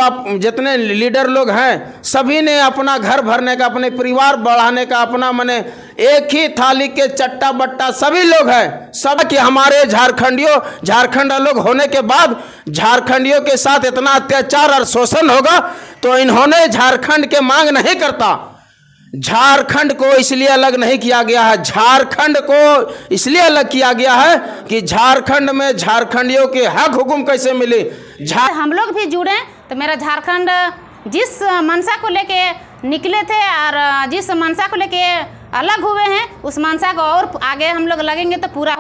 Top जितने leader लोग हैं सभी ने अपना घर भरने का, अपने परिवार बढ़ाने का, अपना मने एक ही थाली के चट्टा बट्टा सभी लोग हैं सब कि हमारे झारखंड लोग होने के बाद झारखंडियों के साथ इतना अत्याचार और शोषण होगा तो इन्होंने झारखंड के मांग नहीं करता। झारखंड को इसलिए अलग नहीं किया गया है, झारखंड को इसलिए अलग किया गया है कि झारखंड में झारखंडियों के हक हुकुम कैसे मिले। हम लोग भी जुड़े तो मेरा झारखंड जिस मनसा को लेके निकले थे और जिस मनसा को लेके अलग हुए हैं उस मनसा को और आगे हम लोग लगेंगे तो पूरा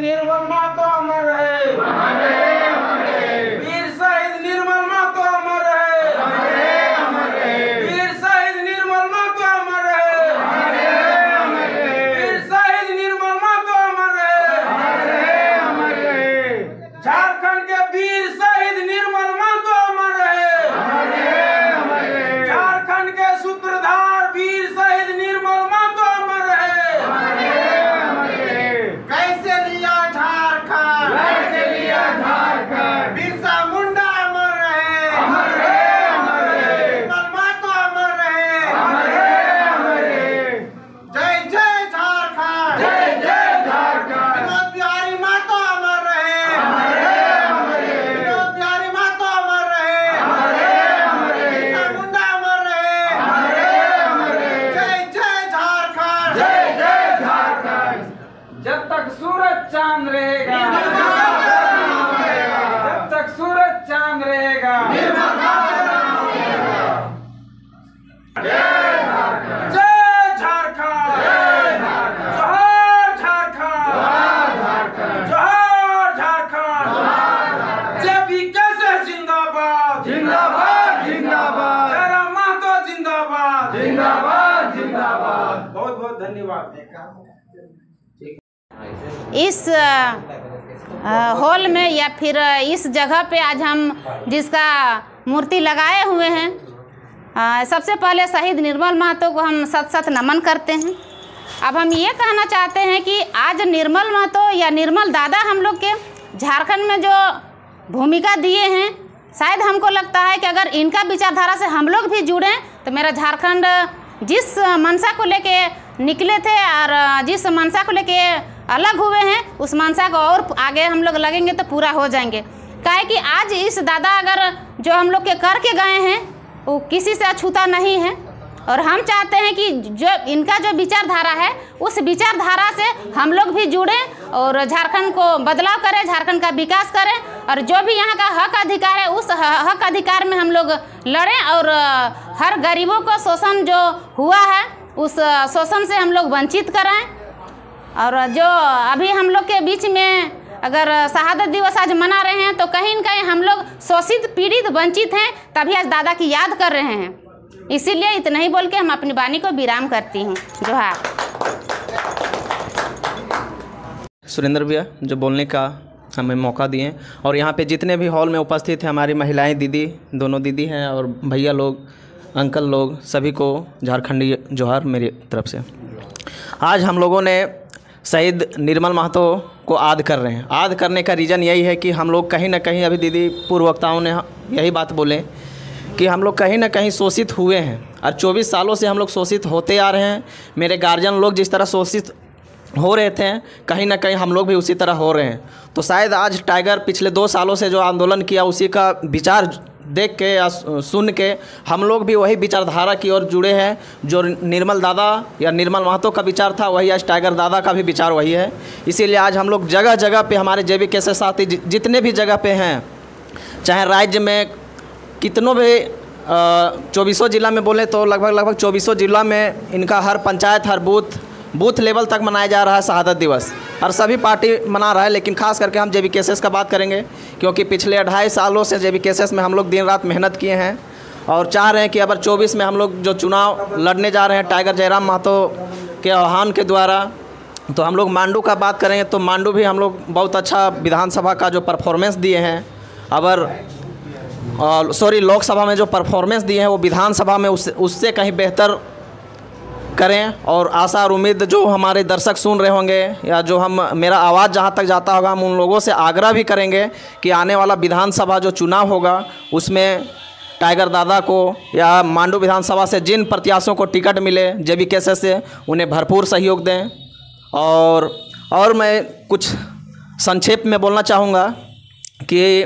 निर्मल मातो अमर है, वीर शहीद निर्मल मातो अमर है, वीर शहीद निर्मल मातो अमर है, वीर शहीद निर्मल मातो अमर है, झारखंड के वीर शहीद निर्मल मातो अमर है, झारखंड के सूत्रधार वीर शहीद निर्मल मातो अमर है। बिरसा मुंडा अमर है, निर्मल मातो अमर है, जय जय झारखंड, जय जय झारखंड, विनोद बिहारी मातो अमर है, विनोद बिहारी मातो अमर है, बिरसा मुंडा अमर है, जय जय झारखंड, जय जय झारखंड। जब तक सूरज चांद रहेगा, जब तक सूरज चांद रहेगा, जय झारखंड, जोहार झारखंड, जोहार झारखंड, जेपी कैसे जिंदाबाद, जिंदाबाद जिंदाबाद, जयराम महतो जिंदाबाद, जिंदाबाद जिंदाबाद। बहुत बहुत धन्यवाद। इस हॉल में या फिर इस जगह पे आज हम जिसका मूर्ति लगाए हुए हैं सबसे पहले शहीद निर्मल महतो को हम सत सत नमन करते हैं। अब हम ये कहना चाहते हैं कि आज निर्मल महतो या निर्मल दादा हम लोग के झारखंड में जो भूमिका दिए हैं शायद हमको लगता है कि अगर इनका विचारधारा से हम लोग भी जुड़ें तो मेरा झारखंड जिस मनसा को लेके निकले थे और जिस मनसा को लेके अलग हुए हैं उस मनसा को और आगे हम लोग लगेंगे तो पूरा हो जाएंगे। काहे कि आज इस दादा अगर जो हम लोग के करके गए हैं वो किसी से अछूता नहीं है और हम चाहते हैं कि जो इनका जो विचारधारा है उस विचारधारा से हम लोग भी जुड़ें और झारखंड को बदलाव करें, झारखंड का विकास करें और जो भी यहाँ का हक अधिकार है उस हक अधिकार में हम लोग लड़ें और हर गरीबों को शोषण जो हुआ है उस शोषण से हम लोग वंचित कराएं। और जो अभी हम लोग के बीच में अगर शहादत दिवस आज मना रहे हैं तो कहीं न कहीं हम लोग शोषित पीड़ित वंचित हैं तभी आज दादा की याद कर रहे हैं। इसीलिए इतना ही बोल के हम अपनी वाणी को विराम करती हूँ। जोहार। सुरेंद्र भैया जो बोलने का हमें मौका दिए और यहाँ पे जितने भी हॉल में उपस्थित हैं हमारी महिलाएं दीदी, दोनों दीदी हैं और भैया लोग, अंकल लोग, सभी को झारखंडी जोहार मेरी तरफ से। आज हम लोगों ने शहीद निर्मल महतो को याद कर रहे हैं। याद करने का रीज़न यही है कि हम लोग कहीं ना कहीं, अभी दीदी पूर्व वक्ताओं ने यही बात बोले कि हम लोग कहीं ना कहीं शोषित हुए हैं और 24 सालों से हम लोग शोषित होते आ रहे हैं। मेरे गार्जियन लोग जिस तरह शोषित हो रहे थे कहीं ना कहीं हम लोग भी उसी तरह हो रहे हैं। तो शायद आज टाइगर पिछले 2 सालों से जो आंदोलन किया उसी का विचार देख के या सुन के हम लोग भी वही विचारधारा की ओर जुड़े हैं। जो निर्मल दादा या निर्मल महतो का विचार था वही आज टाइगर दादा का भी विचार वही है। इसीलिए आज हम लोग जगह जगह पे हमारे JBK से साथी जितने भी जगह पे हैं, चाहे राज्य में कितनों भी 2400 ज़िला में बोले तो लगभग 2400 ज़िला में इनका हर पंचायत हर बूथ लेवल तक मनाया जा रहा है शहादत दिवस। और सभी पार्टी मना रहा है, लेकिन खास करके हम JBK का बात करेंगे क्योंकि पिछले 2.5 सालों से JBK में हम लोग दिन रात मेहनत किए हैं और चाह रहे हैं कि अगर 24 में हम लोग जो चुनाव लड़ने जा रहे हैं टाइगर जयराम महतो के आह्वान के द्वारा, तो हम लोग मांडू का बात करेंगे तो मांडू भी हम लोग बहुत अच्छा विधानसभा का जो परफॉर्मेंस दिए हैं, अगर लोकसभा में जो परफॉर्मेंस दिए हैं वो विधानसभा में उससे कहीं बेहतर करें। और आशा और उम्मीद जो हमारे दर्शक सुन रहे होंगे या जो मेरा आवाज़ जहाँ तक जाता होगा, हम उन लोगों से आग्रह भी करेंगे कि आने वाला विधानसभा जो चुनाव होगा उसमें टाइगर दादा को या मांडू विधानसभा से जिन प्रत्याशियों को टिकट मिले JBK से उन्हें भरपूर सहयोग दें। और मैं कुछ संक्षेप में बोलना चाहूँगा कि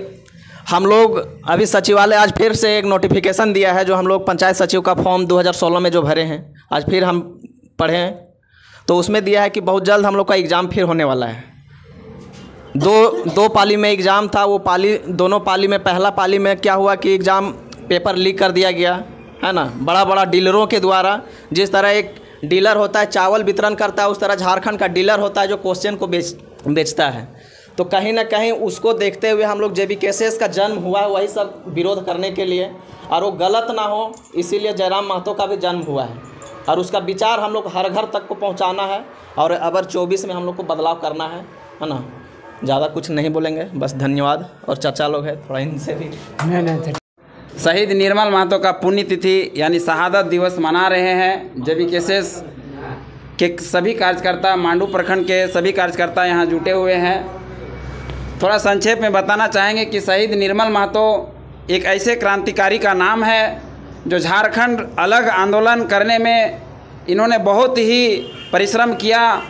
हम लोग अभी सचिवालय आज फिर से एक नोटिफिकेशन दिया है, जो हम लोग पंचायत सचिव का फॉर्म 2016 में जो भरे हैं आज फिर हम पढ़ें तो उसमें दिया है कि बहुत जल्द हम लोग का एग्ज़ाम फिर होने वाला है। दो पाली में एग्ज़ाम था, वो दोनों पाली में पहला पाली में क्या हुआ कि एग्ज़ाम पेपर लीक कर दिया गया है ना, बड़ा डीलरों के द्वारा। जिस तरह एक डीलर होता है चावल वितरण करता है, उस तरह झारखंड का डीलर होता है जो क्वेश्चन को बेचता है। तो कहीं ना कहीं उसको देखते हुए हम लोग JBK का जन्म हुआ है वही सब विरोध करने के लिए, और वो गलत ना हो इसीलिए जयराम महतो का भी जन्म हुआ है और उसका विचार हम लोग हर घर तक को पहुंचाना है। और अगर 24 में हम लोग को बदलाव करना है ना। ज़्यादा कुछ नहीं बोलेंगे, बस धन्यवाद। और चाचा लोग हैं थोड़ा इनसे भी शहीद निर्मल महतो का पुण्यतिथि यानी शहादत दिवस मना रहे हैं। JBK के सभी कार्यकर्ता, मांडू प्रखंड के सभी कार्यकर्ता यहाँ जुटे हुए हैं। थोड़ा संक्षेप में बताना चाहेंगे कि शहीद निर्मल महतो एक ऐसे क्रांतिकारी का नाम है जो झारखंड अलग आंदोलन करने में इन्होंने बहुत ही परिश्रम किया।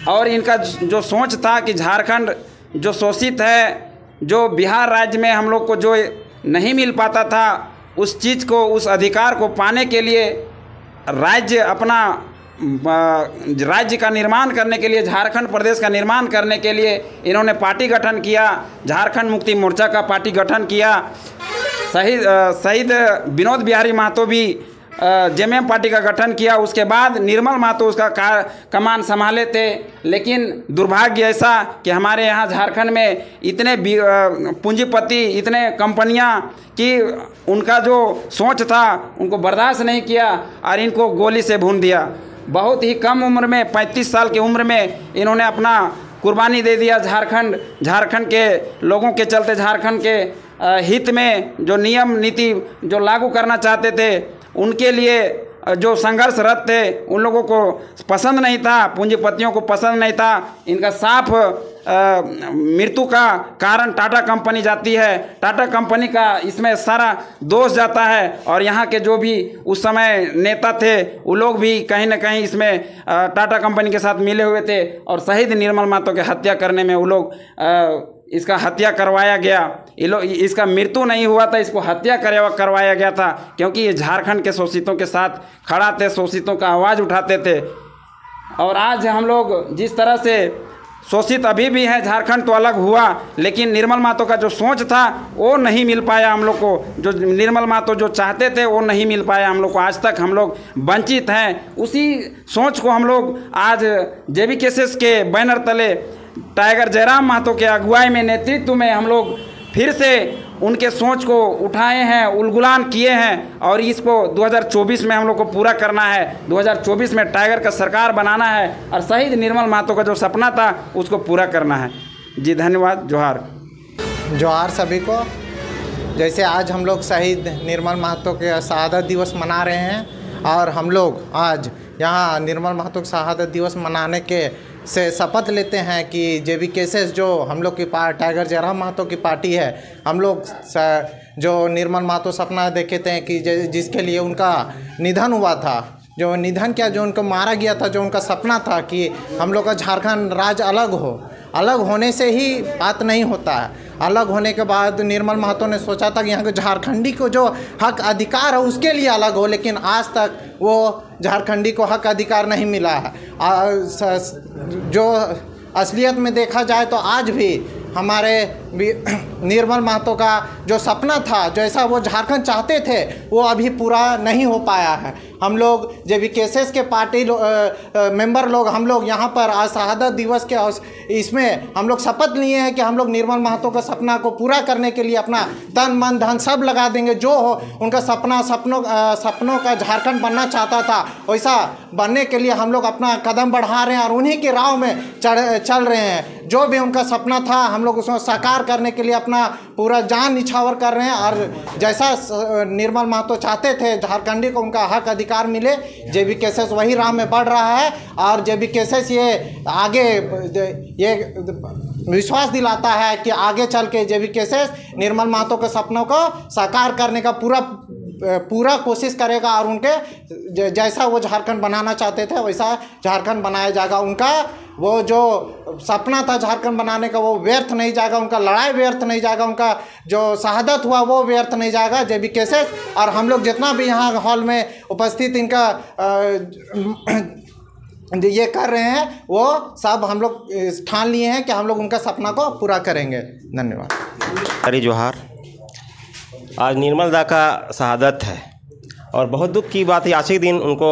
और इनका जो सोच था कि झारखंड जो शोषित है, जो बिहार राज्य में हम लोग को जो नहीं मिल पाता था, उस चीज़ को, उस अधिकार को पाने के लिए राज्य का निर्माण करने के लिए, झारखंड प्रदेश का निर्माण करने के लिए इन्होंने पार्टी गठन किया, झारखंड मुक्ति मोर्चा का पार्टी गठन किया। शहीद विनोद बिहारी महतो भी JMM पार्टी का गठन किया। उसके बाद निर्मल महतो उसका कमान संभाले थे। लेकिन दुर्भाग्य ऐसा कि हमारे यहाँ झारखंड में इतने पूंजीपति, इतने कंपनियाँ कि उनका जो सोच था उनको बर्दाश्त नहीं किया और इनको गोली से भून दिया। बहुत ही कम उम्र में, 35 साल की उम्र में इन्होंने अपना कुर्बानी दे दिया झारखंड के लोगों के चलते। झारखंड के हित में जो नियम नीति जो लागू करना चाहते थे उनके लिए जो संघर्षरत थे उन लोगों को पसंद नहीं था, पूंजीपतियों को पसंद नहीं था। इनका साफ मृत्यु का कारण टाटा कंपनी जाती है। टाटा कंपनी का इसमें सारा दोष जाता है। और यहाँ के जो भी उस समय नेता थे वो लोग भी कहीं ना कहीं इसमें टाटा कंपनी के साथ मिले हुए थे। और शहीद निर्मल महतो के हत्या करने में वो लोग इसका हत्या करवाया गया। इसका मृत्यु नहीं हुआ था, इसको हत्या करवाया गया था, क्योंकि ये झारखंड के शोषितों के साथ खड़ा थे, शोषितों का आवाज़ उठाते थे। और आज हम लोग जिस तरह से शोषित अभी भी हैं, झारखंड तो अलग हुआ लेकिन निर्मल महतो का जो सोच था वो नहीं मिल पाया हम लोग को। जो निर्मल महतो जो चाहते थे वो नहीं मिल पाया हम लोग को। आज तक हम लोग वंचित हैं। उसी सोच को हम लोग आज JBK के बैनर तले टाइगर जयराम महतो के अगुवाई में, नेतृत्व में हम लोग फिर से उनके सोच को उठाए हैं, उलगुलान किए हैं। और इसको 2024 में हम लोग को पूरा करना है। 2024 में टाइगर का सरकार बनाना है और शहीद निर्मल महतो का जो सपना था उसको पूरा करना है। जी धन्यवाद। जोहार सभी को। जैसे आज हम लोग शहीद निर्मल महतो के शहादत दिवस मना रहे हैं और हम लोग आज यहाँ निर्मल महतो का शहादत दिवस मनाने के से शपथ लेते हैं कि JBK जो हम लोग की टाइगर जयराम महतो की पार्टी है, हम लोग जो निर्मल महतो सपना देखे थे कि जिसके लिए उनका निधन हुआ था, जो निधन क्या, जो उनको मारा गया था, जो उनका सपना था कि हम लोग का झारखंड राज्य अलग हो, अलग होने से ही बात नहीं होता है। अलग होने के बाद निर्मल महतो ने सोचा था कि यहाँ के झारखंडी को जो हक अधिकार है उसके लिए अलग हो, लेकिन आज तक वो झारखंडी को हक अधिकार नहीं मिला है। जो असलियत में देखा जाए तो आज भी हमारे निर्मल महतो का जो सपना था, जैसा वो झारखंड चाहते थे, वो अभी पूरा नहीं हो पाया है। हम लोग JVKSS के पार्टी मेंबर लोग हम लोग यहाँ पर आज शहादत दिवस के इसमें हम लोग शपथ लिए हैं कि हम लोग निर्मल महतो का सपना को पूरा करने के लिए अपना तन मन धन सब लगा देंगे। जो हो उनका सपनों का झारखंड बनना चाहता था वैसा बनने के लिए हम लोग अपना कदम बढ़ा रहे हैं और उन्हीं के राह में चल रहे हैं। जो भी उनका सपना था हम लोग उसको साकार करने के लिए अपना पूरा जान निछावर कर रहे हैं। और जैसा निर्मल महतो चाहते थे झारखंडी को उनका हक अधिकार मिले, JVKSS वही राह में बढ़ रहा है। और JVKSS ये आगे ये विश्वास दिलाता है कि आगे चल के JVKSS निर्मल महतो के सपनों को साकार करने का पूरा कोशिश करेगा और उनके जैसा वो झारखंड बनाना चाहते थे वैसा झारखंड बनाया जाएगा। उनका वो जो सपना था झारखंड बनाने का वो व्यर्थ नहीं जाएगा, उनका लड़ाई व्यर्थ नहीं जाएगा, उनका जो शहादत हुआ वो व्यर्थ नहीं जाएगा। JVKSS और हम लोग जितना भी यहाँ हॉल में उपस्थित इनका ये कर रहे हैं वो सब हम लोग ठान लिए हैं कि हम लोग उनका सपना को पूरा करेंगे। धन्यवाद। हरी जोहार। आज निर्मल दा का शहादत है और बहुत दुख की बात है। आज ही दिन उनको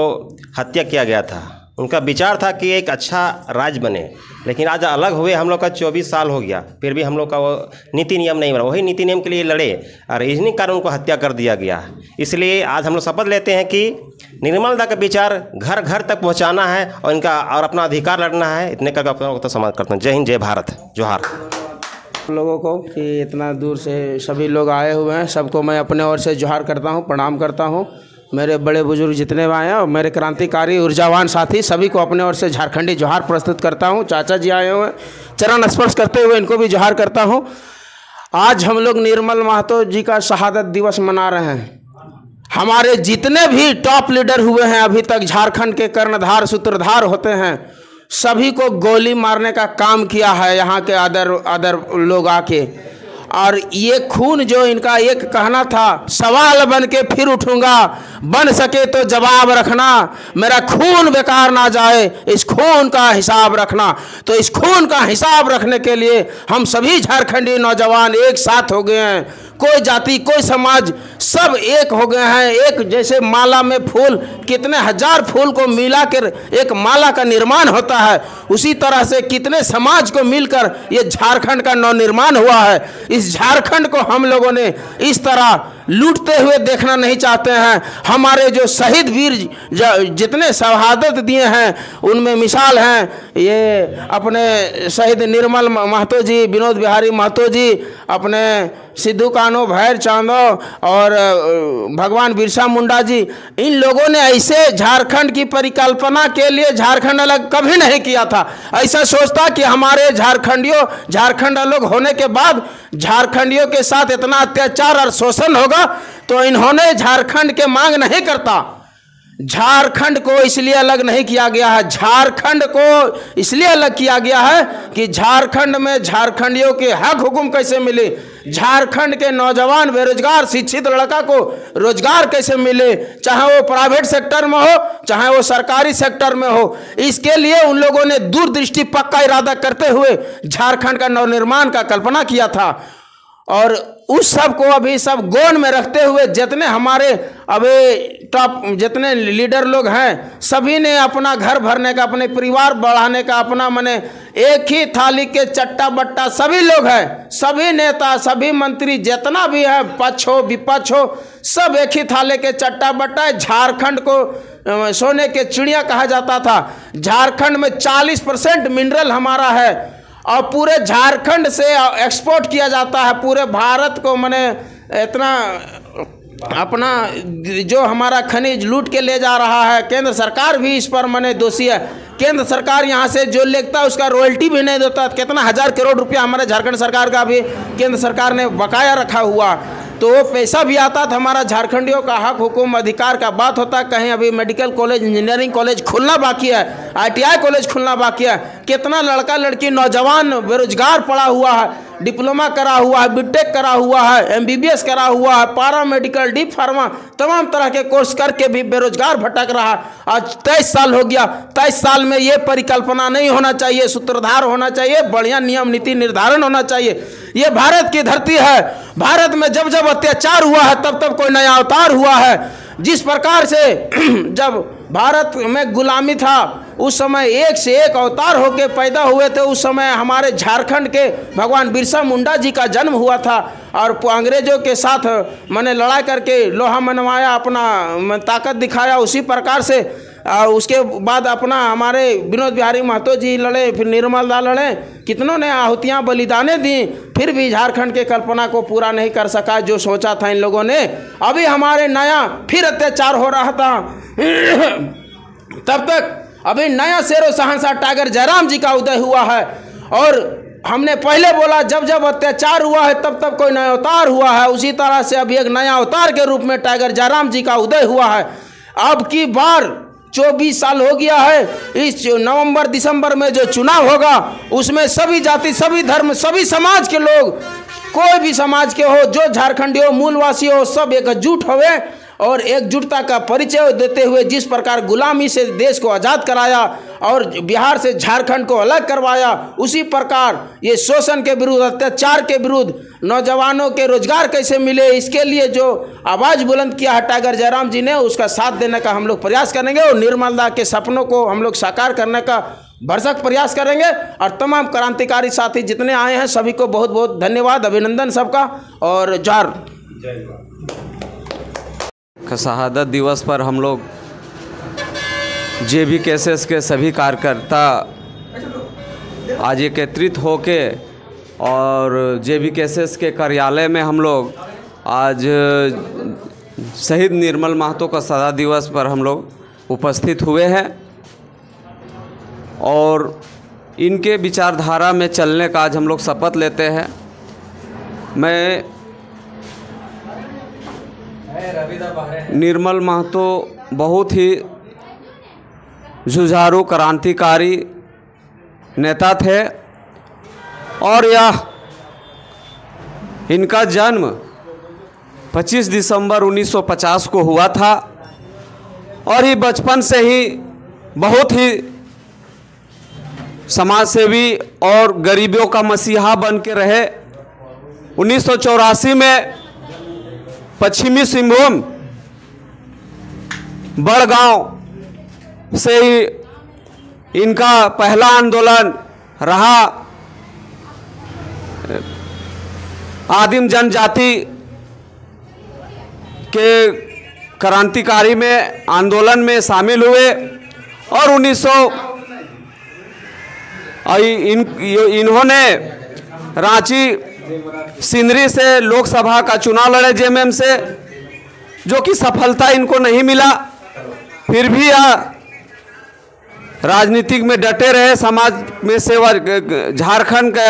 हत्या किया गया था। उनका विचार था कि एक अच्छा राज्य बने, लेकिन आज अलग हुए हम लोग का 24 साल हो गया, फिर भी हम लोग का वो नीति नियम नहीं बना। वही नीति नियम के लिए लड़े और इन्हीं कारण उनको हत्या कर दिया गया। इसलिए आज हम लोग शपथ लेते हैं कि निर्मल दा का विचार घर घर तक पहुंचाना है और इनका और अपना अधिकार लड़ना है। इतने का तो समाप्त करता हूँ। जय हिंद, जय भारत, जोहार। लोगों को कि इतना दूर से सभी लोग आए हुए हैं, सबको मैं अपने ओर से जोहार करता हूं, प्रणाम करता हूं। मेरे बड़े बुजुर्ग जितने आए हैं और मेरे क्रांतिकारी ऊर्जावान साथी सभी को अपने ओर से झारखंडी जोहार प्रस्तुत करता हूं। चाचा जी आए हुए हैं, चरण स्पर्श करते हुए इनको भी जोहार करता हूं। आज हम लोग निर्मल महतो जी का शहादत दिवस मना रहे हैं। हमारे जितने भी टॉप लीडर हुए हैं अभी तक झारखंड के कर्णधार सूत्रधार होते हैं, सभी को गोली मारने का काम किया है यहाँ के अदर लोग आके। और ये खून जो इनका एक कहना था, सवाल बन के फिर उठूंगा, बन सके तो जवाब रखना, मेरा खून बेकार ना जाए, इस खून का हिसाब रखना। तो इस खून का हिसाब रखने के लिए हम सभी झारखंडी नौजवान एक साथ हो गए हैं। कोई जाति, कोई समाज, सब एक हो गए हैं। एक जैसे माला में फूल कितने हजार फूल को मिला कर एक माला का निर्माण होता है, उसी तरह से कितने समाज को मिलकर ये झारखंड का नवनिर्माण हुआ है। इस झारखंड को हम लोगों ने इस तरह लूटते हुए देखना नहीं चाहते हैं। हमारे जो शहीद वीर जितने शहादत दिए हैं उनमें मिसाल हैं ये अपने शहीद निर्मल महतो जी, विनोद बिहारी महतो जी, अपने सिद्धू कान्हू, भैर चांदो और भगवान बिरसा मुंडा जी। इन लोगों ने ऐसे झारखंड की परिकल्पना के लिए झारखंड अलग कभी नहीं किया था। ऐसा सोचता कि हमारे झारखंड अलग होने के बाद झारखंडियों के साथ इतना अत्याचार और शोषण होगा तो इन्होंने झारखंड के मांग नहीं करता। झारखंड को इसलिए अलग नहीं किया गया है, झारखंड को इसलिए अलग किया गया है कि झारखंड में झारखंडियों के हक हुकुम कैसे मिले, झारखंड के नौजवान बेरोजगार शिक्षित लड़का को रोजगार कैसे मिले, चाहे वो प्राइवेट सेक्टर में हो चाहे वो सरकारी सेक्टर में हो। इसके लिए उन लोगों ने दूरदृष्टि पक्का इरादा करते हुए झारखंड का नवनिर्माण का कल्पना किया था। और उस सब को अभी सब गोन में रखते हुए जितने हमारे अभी टॉप जितने लीडर लोग हैं, सभी ने अपना घर भरने का, अपने परिवार बढ़ाने का, अपना मने एक ही थाली के चट्टा बट्टा सभी लोग हैं, सभी नेता, सभी मंत्री जितना भी है, पक्ष हो विपक्ष हो, सब एक ही थाले के चट्टा बट्टा। झारखंड को सोने के चिड़िया कहा जाता था। झारखंड में 40% मिनरल हमारा है और पूरे झारखंड से एक्सपोर्ट किया जाता है पूरे भारत को। मने इतना अपना जो हमारा खनिज लूट के ले जा रहा है, केंद्र सरकार भी इस पर मने दोषी है। केंद्र सरकार यहाँ से जो लेता है उसका रॉयल्टी भी नहीं देता। कितना 1000 करोड़ रुपया हमारे झारखंड सरकार का भी केंद्र सरकार ने बकाया रखा हुआ, तो वो पैसा भी आता था। हमारा झारखंडियों का हक हुकुम अधिकार का बात होता है। कहीं अभी मेडिकल कॉलेज, इंजीनियरिंग कॉलेज खुलना बाकी है, ITI कॉलेज खुलना बाकी है। कितना लड़का लड़की नौजवान बेरोजगार पड़ा हुआ है। डिप्लोमा करा हुआ है, बीटेक करा हुआ है, MBBS करा हुआ है, पारा मेडिकल, डी फार्मा, तमाम तरह के कोर्स करके भी बेरोजगार भटक रहा है। आज 23 साल हो गया। 23 साल में ये परिकल्पना नहीं होना चाहिए, सूत्रधार होना चाहिए, बढ़िया नियम नीति निर्धारण होना चाहिए। ये भारत की धरती है। भारत में जब जब अत्याचार हुआ है तब तब कोई नया अवतार हुआ है। जिस प्रकार से जब भारत में गुलामी था उस समय एक से एक अवतार होके पैदा हुए थे। उस समय हमारे झारखंड के भगवान बिरसा मुंडा जी का जन्म हुआ था और अंग्रेजों के साथ मैंने लड़ाई करके लोहा मनवाया, अपना ताकत दिखाया। उसी प्रकार से उसके बाद अपना हमारे विनोद बिहारी महतो जी लड़े, फिर निर्मल दा लड़े, कितनों ने आहुतियाँ बलिदानें दी, फिर भी झारखंड के कल्पना को पूरा नहीं कर सका जो सोचा था इन लोगों ने। अभी हमारे नया फिर अत्याचार हो रहा था तब तक अभी नया शेरो शहंशाह टाइगर जयराम जी का उदय हुआ है। और हमने पहले बोला जब जब अत्याचार हुआ है तब तब कोई नया अवतार हुआ है। उसी तरह से अभी एक नया अवतार के रूप में टाइगर जयराम जी का उदय हुआ है। अब की बार 24 साल हो गया है। इस नवंबर दिसंबर में जो चुनाव होगा उसमें सभी जाति, सभी धर्म, सभी समाज के लोग, कोई भी समाज के हो, जो झारखंडी हो, मूलवासी हो, सब एकजुट हुए और एकजुटता का परिचय देते हुए जिस प्रकार गुलामी से देश को आज़ाद कराया और बिहार से झारखंड को अलग करवाया, उसी प्रकार ये शोषण के विरुद्ध, अत्याचार के विरुद्ध, नौजवानों के रोजगार कैसे मिले, इसके लिए जो आवाज़ बुलंद किया है टाइगर जयराम जी ने, उसका साथ देने का हम लोग प्रयास करेंगे और निर्मल दा के सपनों को हम लोग साकार करने का भरसक प्रयास करेंगे। और तमाम क्रांतिकारी साथी जितने आए हैं सभी को बहुत बहुत धन्यवाद, अभिनंदन सबका और जार। शहादत दिवस पर हम लोग JBKSS के सभी कार्यकर्ता आज एकत्रित होके और JBKSS के कार्यालय में हम लोग आज शहीद निर्मल महतो का शहादत दिवस पर हम लोग उपस्थित हुए हैं और इनके विचारधारा में चलने का आज हम लोग शपथ लेते हैं। मैं निर्मल महतो बहुत ही जुझारू क्रांतिकारी नेता थे और यह इनका जन्म 25 दिसंबर 1950 को हुआ था और ये बचपन से ही बहुत ही समाजसेवी और गरीबों का मसीहा बन के रहे। 1984 में पश्चिमी सिंहभूम बड़गांव से ही इनका पहला आंदोलन रहा। आदिम जनजाति के क्रांतिकारी में आंदोलन में शामिल हुए और इन्होंने रांची सिंदरी से लोकसभा का चुनाव लड़े JMM से, जो कि सफलता इनको नहीं मिला। फिर भी यह राजनीतिक में डटे रहे, समाज में सेवा, झारखंड के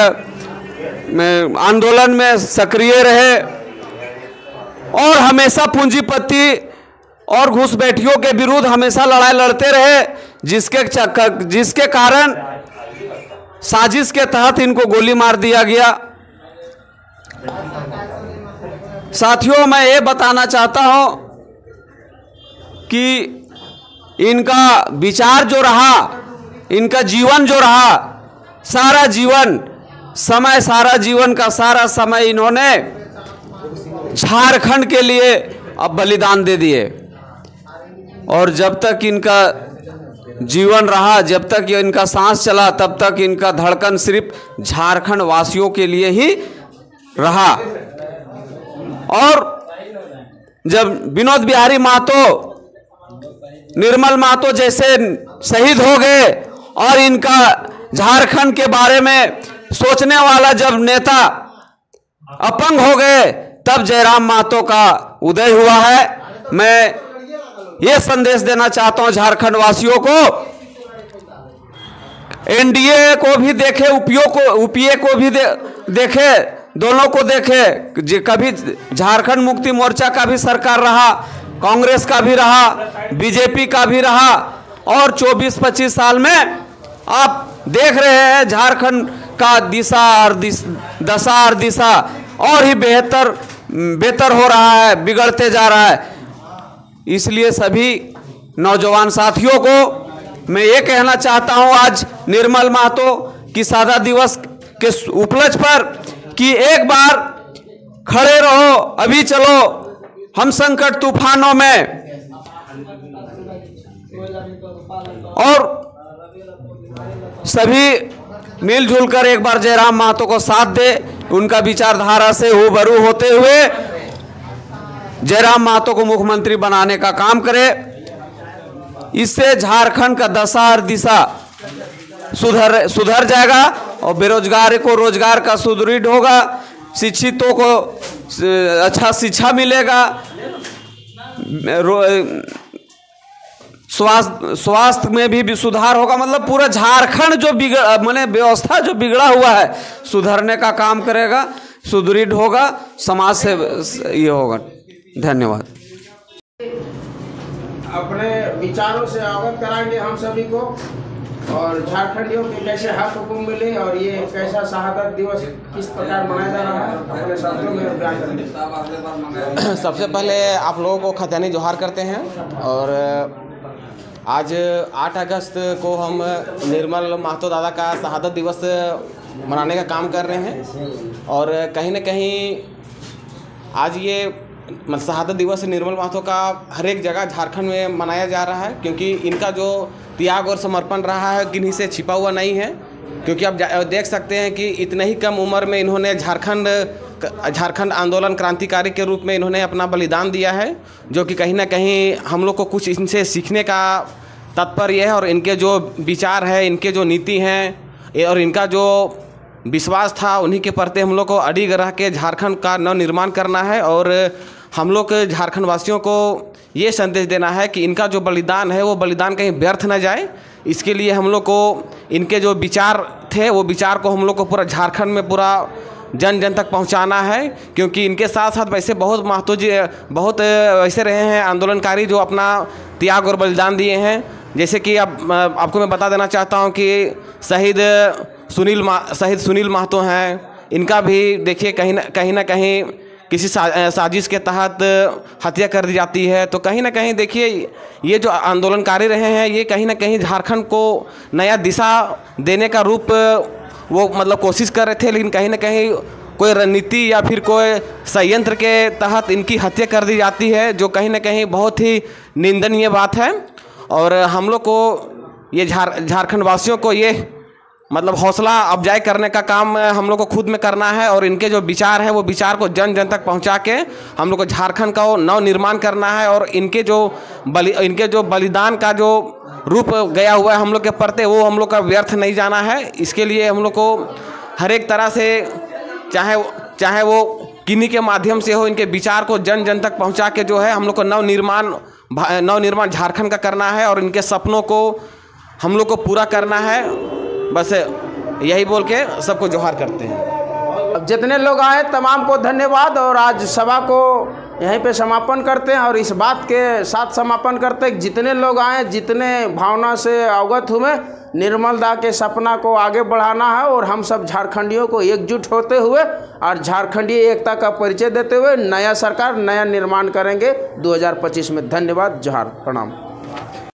आंदोलन में सक्रिय रहे और हमेशा पूंजीपति और घुसपैठियों के विरुद्ध हमेशा लड़ाई लड़ते रहे, जिसके कारण साजिश के तहत इनको गोली मार दिया गया। साथियों, मैं ये बताना चाहता हूँ कि इनका विचार जो रहा, इनका जीवन जो रहा, सारा जीवन का सारा समय इन्होंने झारखंड के लिए अब बलिदान दे दिए और जब तक इनका जीवन रहा, जब तक इनका सांस चला, तब तक इनका धड़कन सिर्फ झारखंड वासियों के लिए ही रहा। और जब विनोद बिहारी महतो, निर्मल महतो जैसे शहीद हो गए और इनका झारखंड के बारे में सोचने वाला जब नेता अपंग हो गए, तब जयराम महतो का उदय हुआ है। मैं ये संदेश देना चाहता हूं झारखंड वासियों को, NDA को भी देखे, UPA को भी देखे, दोनों को देखे। कभी झारखंड मुक्ति मोर्चा का भी सरकार रहा, कांग्रेस का भी रहा, BJP का भी रहा और 24-25 साल में आप देख रहे हैं झारखंड का दशा और दिशा और ही बेहतर हो रहा है, बिगड़ते जा रहा है। इसलिए सभी नौजवान साथियों को मैं ये कहना चाहता हूं आज निर्मल महतो की शहादत दिवस के उपलक्ष्य पर कि एक बार खड़े रहो, अभी चलो हम संकट तूफानों में, और सभी मिलजुल कर एक बार जयराम महतो को साथ दे, उनका विचारधारा से रूबरू होते हुए जयराम महतो को मुख्यमंत्री बनाने का काम करे। इससे झारखंड का दशा और दिशा सुधर जाएगा और बेरोजगार को रोजगार का सुदृढ़ होगा, शिक्षितों को अच्छा शिक्षा मिलेगा, स्वास्थ्य में भी सुधार होगा। मतलब पूरा झारखंड जो व्यवस्था जो बिगड़ा हुआ है सुधरने का काम करेगा, सुदृढ़ होगा, समाज से ये होगा। धन्यवाद। अपने विचारों से अवगत कराएंगे हम सभी को, और झारखंडियों के कैसे हक हुकुम मिले और ये कैसा शहादत दिवस किस प्रकार मनाया जा रहा है अपने शब्दों में बयान करेंगे। सबसे पहले आप लोगों को खतनी जोहार करते हैं। और आज 8 अगस्त को हम निर्मल महतो दादा का शहादत दिवस मनाने का काम कर रहे हैं। और कहीं न कहीं आज ये शहादत दिवस निर्मल महतो का हर एक जगह झारखंड में मनाया जा रहा है, क्योंकि इनका जो त्याग और समर्पण रहा है किन्हीं से छिपा हुआ नहीं है। क्योंकि आप देख सकते हैं कि इतने ही कम उम्र में इन्होंने झारखंड आंदोलन क्रांतिकारी के रूप में इन्होंने अपना बलिदान दिया है, जो कि कहीं ना कहीं हम लोग को कुछ इनसे सीखने का तात्पर्य है। और इनके जो विचार है, इनके जो नीति हैं और इनका जो विश्वास था, उन्हीं के प्रति हम लोग को अडिग रह के झारखंड का नवनिर्माण करना है। और हम लोग झारखंड वासियों को ये संदेश देना है कि इनका जो बलिदान है वो बलिदान कहीं व्यर्थ न जाए। इसके लिए हम लोग को इनके जो विचार थे वो विचार को हम लोग को पूरा झारखंड में पूरा जन जन तक पहुंचाना है। क्योंकि इनके साथ साथ वैसे बहुत महतो जी बहुत वैसे रहे हैं आंदोलनकारी जो अपना त्याग और बलिदान दिए हैं। जैसे कि अब आपको मैं बता देना चाहता हूं कि शहीद सुनील महतो हैं, इनका भी देखिए कहीं ना कहीं किसी साजिश के तहत हत्या कर दी जाती है। तो कहीं ना कहीं देखिए ये जो आंदोलनकारी रहे हैं ये कहीं ना कहीं झारखंड को नया दिशा देने का रूप वो मतलब कोशिश कर रहे थे, लेकिन कहीं ना कहीं कोई रणनीति या फिर कोई संयंत्र के तहत इनकी हत्या कर दी जाती है, जो कहीं ना कहीं बहुत ही निंदनीय बात है। और हम लोग को ये झारखंड वासियों को ये मतलब हौसला अफजाई करने का काम हम लोग को खुद में करना है। और इनके जो विचार है वो विचार को जन जन तक पहुंचा के हम लोग को झारखंड का नव निर्माण करना है। और इनके जो बलिदान का जो रूप गया हुआ है हम लोग के प्रति, वो हम लोग का व्यर्थ नहीं जाना है। इसके लिए हम लोग को हर एक तरह से चाहे वो किन्हीं के माध्यम से हो, इनके विचार को जन जन तक पहुँचा के जो है हम लोग को नवनिर्माण झारखंड का करना है। और इनके सपनों को हम लोग को पूरा करना है। बस यही बोल के सबको जोहार करते हैं। जितने लोग आए तमाम को धन्यवाद। और आज सभा को यहीं पे समापन करते हैं। और इस बात के साथ समापन करते हैं, जितने लोग आए, जितने भावना से अवगत हुए, निर्मल दा के सपना को आगे बढ़ाना है। और हम सब झारखंडियों को एकजुट होते हुए और झारखंडीय एकता का परिचय देते हुए नया सरकार, नया निर्माण करेंगे 2025 में। धन्यवाद, जोहार, प्रणाम।